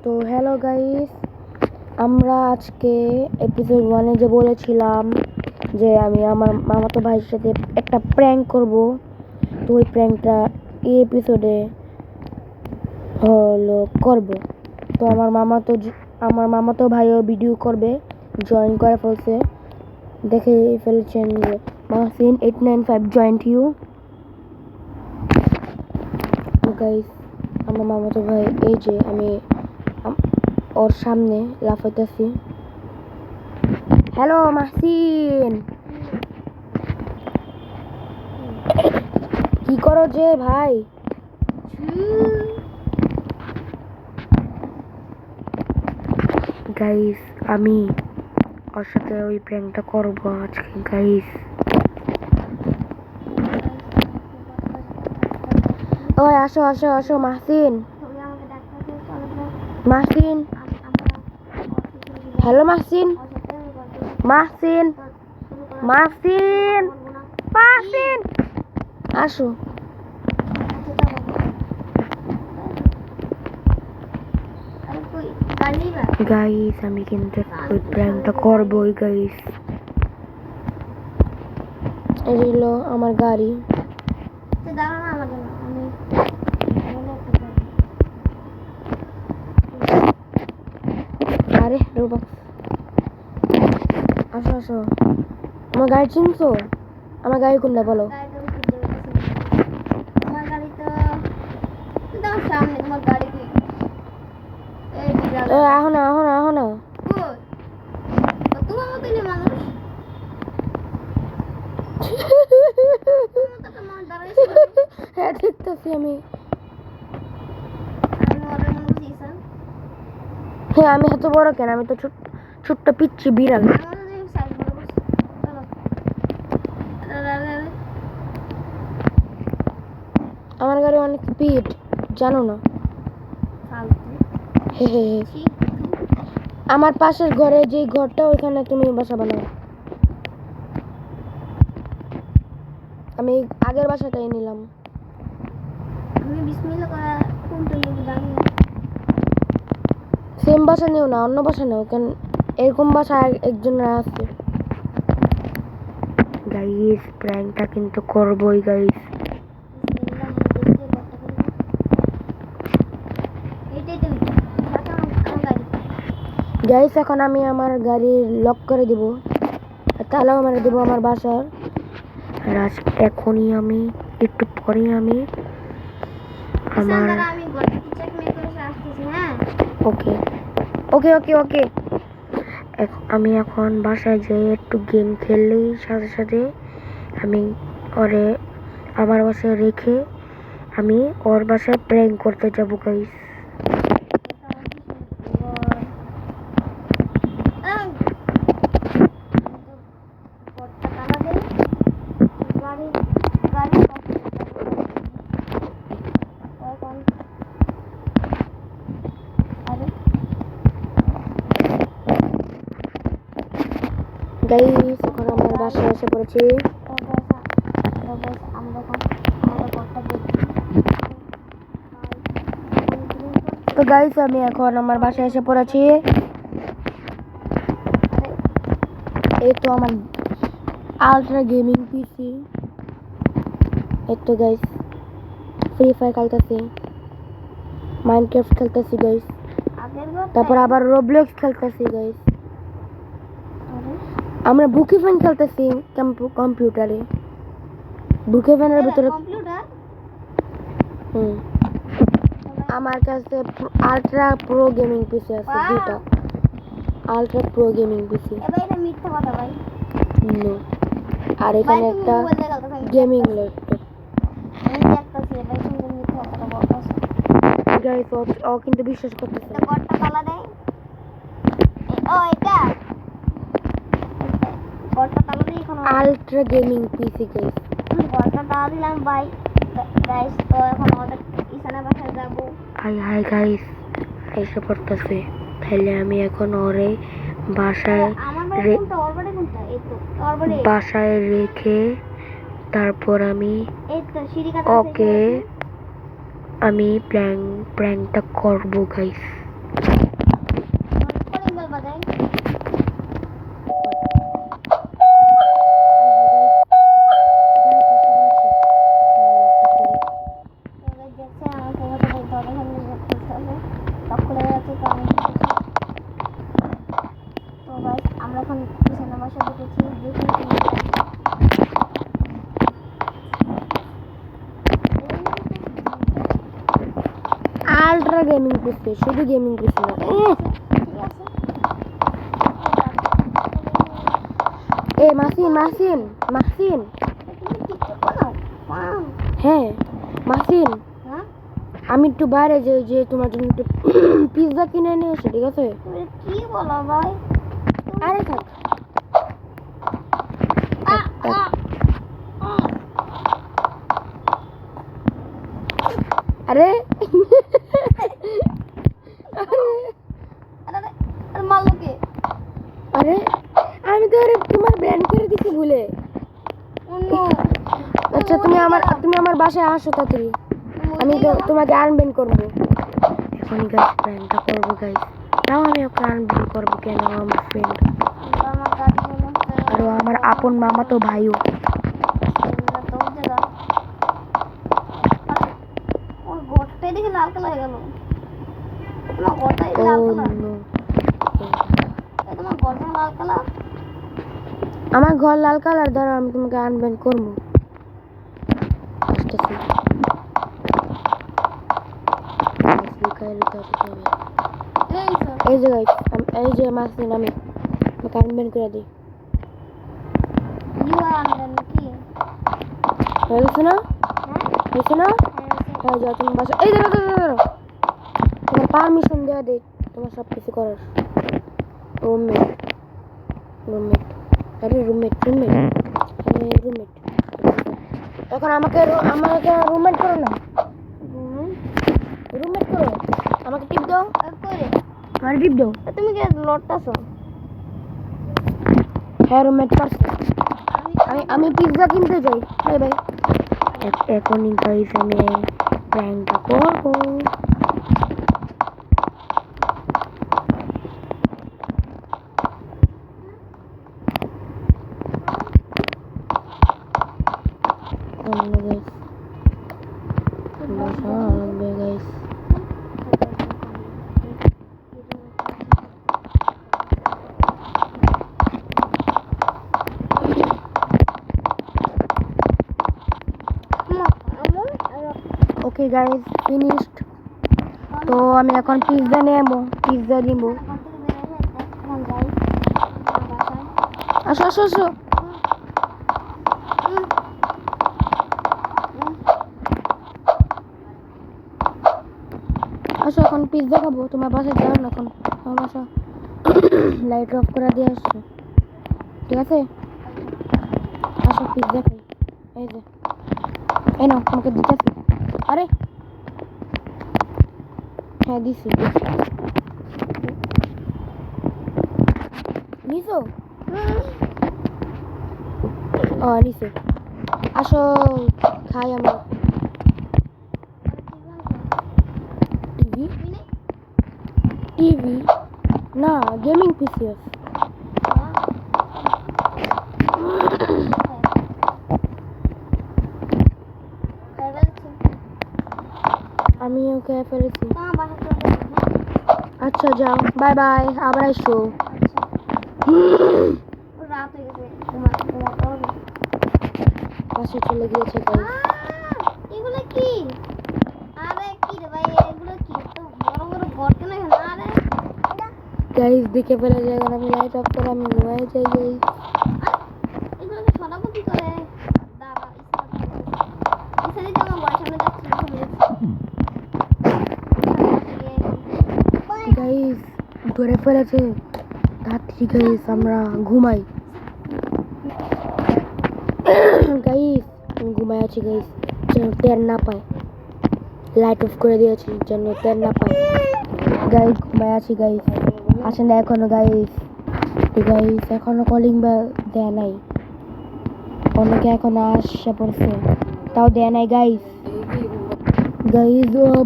তো hello guys, আমরা আজকে এপিসোড 1-এ যে বলেছিলাম যে আমি আমার মামাতো ভাইয়ের সাথে একটা প্র্যাঙ্ক করব, তো ওই প্র্যাঙ্কটা এই এপিসোডে হলো করব। তো আমার মামাতো ভাইও ভিডিও করবে, জয়েন করে ফেলছে, দেখে ফেলছেন যে মাহসিন 895 জয়েন্ট ইউ। গাইস, আমার মামাতো ভাই এই যে আমি ওর সামনে লাফাইতেছি। হ্যালো মাহসিন, কি করো যে ভাই? গাইস, আমি ওর সাথে ওই প্র্যাঙ্কটা করবো আজকে গাইস। ওই আসো আসো আসো মাহসিন, মাহসিন, হ্যালো মাহসিন, মাহসিন, মাহসিন, মাহসিন, আসো। গাইস, আমি কিন্তু ওই প্র্যাঙ্কটা করবোই গাইস। এই হলো আমার গাড়ি। আরে রোবক্স, আসো আসো। আমার গাড়ি চিনছো? আমার গাড়ি কোনটা বলো? এখন এখন এখন হ্যাঁ দেখতেছি আমি। হ্যাঁ, আমি এত বড় কেন? আমি তো ছোট্ট পিচ্ছি বিড়াল। আমার গাড়ি অনেক স্পিড, জানো না? আমার পাশের ঘরে যে ঘরটা, ওইখানে তুমি বাসা বানাও। আমি আগের বাসাটাই নিলাম। সেম বাসা নিও না, অন্য বাসা নেও, কেন এরকম বাসা একজনের আছে। গাইস, প্র্যাঙ্কটা কিন্তু করবই গাইস। গাইস, এখন আমি আমার গাড়ি লক করে দিব, তালাও মেরে দিব আমার বাসার। আর এখনই আমি একটু পরে আমি আমার ওকে ওকে ওকে ওকে আমি এখন বাসায় যেয়ে একটু গেম খেললেই সাথে সাথে আমি ওরে আমার বাসায় রেখে আমি ওর বাসায় প্র্যাঙ্ক করতে যাবো গাইস। গাইস, এখন আমার বাসায় এসে পড়েছি। তো গাইস, আমি এখন আমার বাসায় এসে পড়েছি। এই তো আমার আলট্রা গেমিং পিসি। এই তো গাইস, ফ্রি ফায়ার খেলতেছি, মাইনক্রাফট খেলতেছি গাইস, তারপর আবার রোবলক্স খেলতেছি গাইস। আমরা বুকিফেন খেলতেছি কম্পিউটারে। বুকিফেনের ভিতরে আমার কাছে আলট্রা প্রো গেমিং পিসি আছে, দুটো আলট্রা প্রো গেমিং পিসি। আর এখানে একটা গেমিং ল্যাপটপ। গাইস, ও কিন্তু বিশ্বাস করতেছে না। আলট্রা গেমিং পিসি গাইস। হাই গাইস, এসে পড়তেছে। তাহলে আমি এখন ওরে বাসায় রেখে তারপর আমি ওকে আমি প্র্যাঙ্কটা করবো গাইস। এখানে খেলতে হবে লক খুলে যাচ্ছে তো আমি তো গাইস আমরা এখন পিছনে বসে দেখেছি দেখি আল্ট্রা গেমিং করতে শুধু গেমিং করছি না ঠিক আছে এ মাসিন মাসিন মাসিন তুমি টিকটক বানাও ওয়াও হ্যাঁ মাসিন হ্যাঁ আমি একটু বাইরে যাই যে তোমার জন্য একটু পিৎজা কিনে নিয়ে এসে ঠিক আছে তুমি কি বলো ভাই আরে থাক আরে মালকে আরে আমি তো আরে তোমার ব্যান্ড করে দিছি ভুলে অন্য আচ্ছা তুমি আমার বাসায় আসো তাড়াতাড়ি আমি তো তোমাকে আনবেন করব এখনই গাইস প্ল্যানটা করব গাইস তাও আমি ওকে আনবেন করব কেন আমার ফ্রেন্ড আমার গাড়ি মনে আর ও আমার আপন মামা তো ভাইও ওর ঘরটাই দেখে লাল কালার হয়ে গেল তোমার ঘরটাই লাল কালার তোমার ঘরটা লাল কালার আমার ঘর লাল কালার দ্বারা আমি তোমাকে আনবেন করব আসতেছি এই যে গাইস এই যে মাসিন আমি তোমাকে আনবেন করে দিই ইউ আর আনলেন কি হয়ে গেছে না হ্যাঁ হয়েছে না হ্যাঁ যাও তুমি বাসা এই দাঁড়ো তোমার পারমিশন দেওয়া দে তোমার সব কিছু করার রুমমেট আরে রুমমেট এখন আমাকে রুমমেট করো না রুমমেট করো আমাকে টিপ দাও করে আমার টিপ দাও তুমি কি লড়তাছো হ্যাঁ রুমমেট পারছি আমি পিৎজা কিনতে যাই বাই বাই এখনই গাইস আমি প্র্যাঙ্কটা করবো guys ওকে গাইস ফিনিশড তো আমি এখন পিৎজা নিব আসো আসো আসো আসো এখন পিৎজা খাবো তোমার বাসায় যাও না এখন আমার বাসা লাইট অফ করে দিয়ে আসছো ঠিক আছে আসো পিৎজা খাই এই যে এই নাও তোমাকে দিতেছি আরে হ্যাঁ দিছি নিছো ও নিছে আসো খাই আমরা টিভি না গেমিং পিসি আছে আমি ওকে ফেলেছি আচ্ছা যাও বাই বাই আবার আসো রাত হয়ে গেছে তোমার বাসে চলে গিয়েছে গাইস এগুলো কি আরে কি রে ভাই এগুলো কি তো বড় বড় গর্ত না আরে গাইস দেখে ফেলে যায় আমি লাইট অফ করে আমি ঘুমাই যাই গাইস এগুলো কি সরাবো কি করে দাঁড়া ইসানি তো আমার বয়স সামনে যাচ্ছি গাইস ধরে ফেলেছে তাড়াতাড়ি গাইস আমরা ঘুমাই গাইস আমি ঘুমাই আছি গাইস যেন টের না পায় লাইট অফ করে দিয়েছি যেন টের না পায় গাইস ঘুমাই আছি গাইস আসে না এখনো গাইস এখনো কলিং বেল দেয় নাই অনেকে এখন আসে পড়ছে তাও দেয় নাই গাইস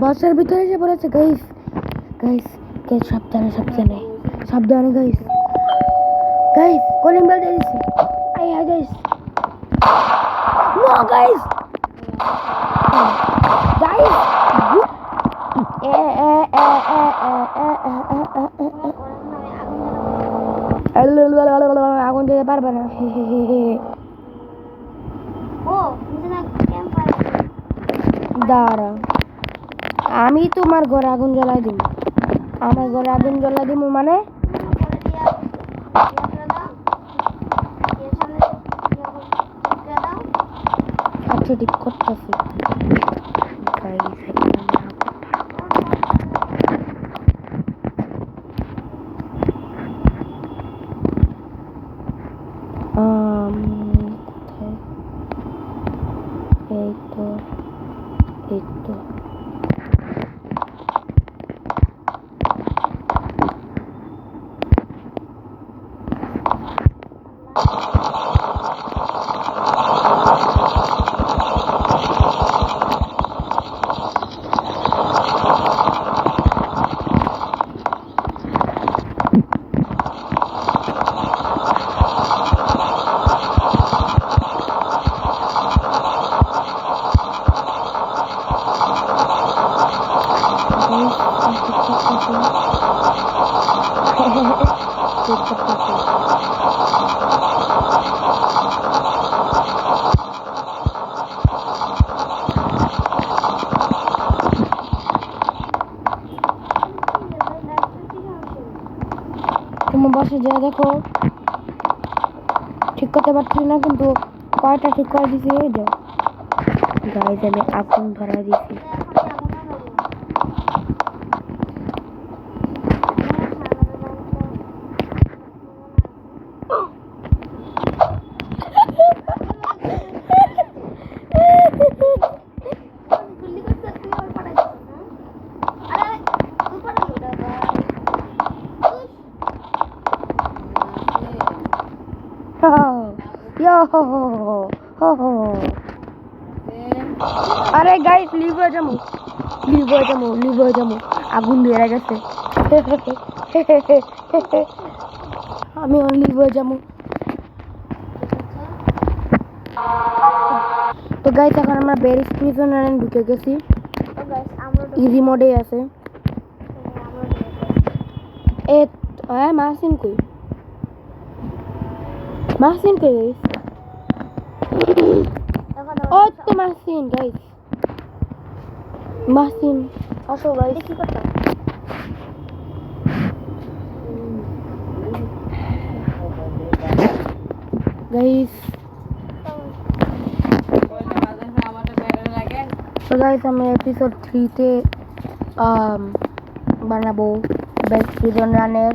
বাসার ভিতরে এসে পড়েছে গাইস সাবধানে গাইস কলিং বেল দিয়ে দিছে গাইস নো গাইস আগুন দিতে পারবে না। ও নিচে না ক্যাম্প ফায়ার দাঁড়া, আমি তোমার ঘরে আগুন জ্বালাই দিব। আমার ঘরে আগুন জ্বালাই দিব মানে করে দিয়া করে দাও এর সামনে করে দাও আচ্ছা ঠিক করতেছি। এই তো এই তো তোমার বাসায় যা দেখো, ঠিক করতে পারছি না কিন্তু কয়টা ঠিক করে দিছি। এই যে গাইজ আমি আগুন ধরা দিছি। আরে গাইস লিভ হয়ে যাবো আগুন ধরে গেছে। আমি লিভ হয়ে যাবো। তো গাইস এখন আমরা বেরিস প্রিজনার ঢুকে গেছি। ইজি মোডে আছে। এ মাসিন কই গাইস? ও তো মাসিন গাইস, মাসিন আসো গাইস। কি করতে গাইস তো গাইস আমি এপিসোড 3 তে বানাবো বেস্ট প্রিজন রানের।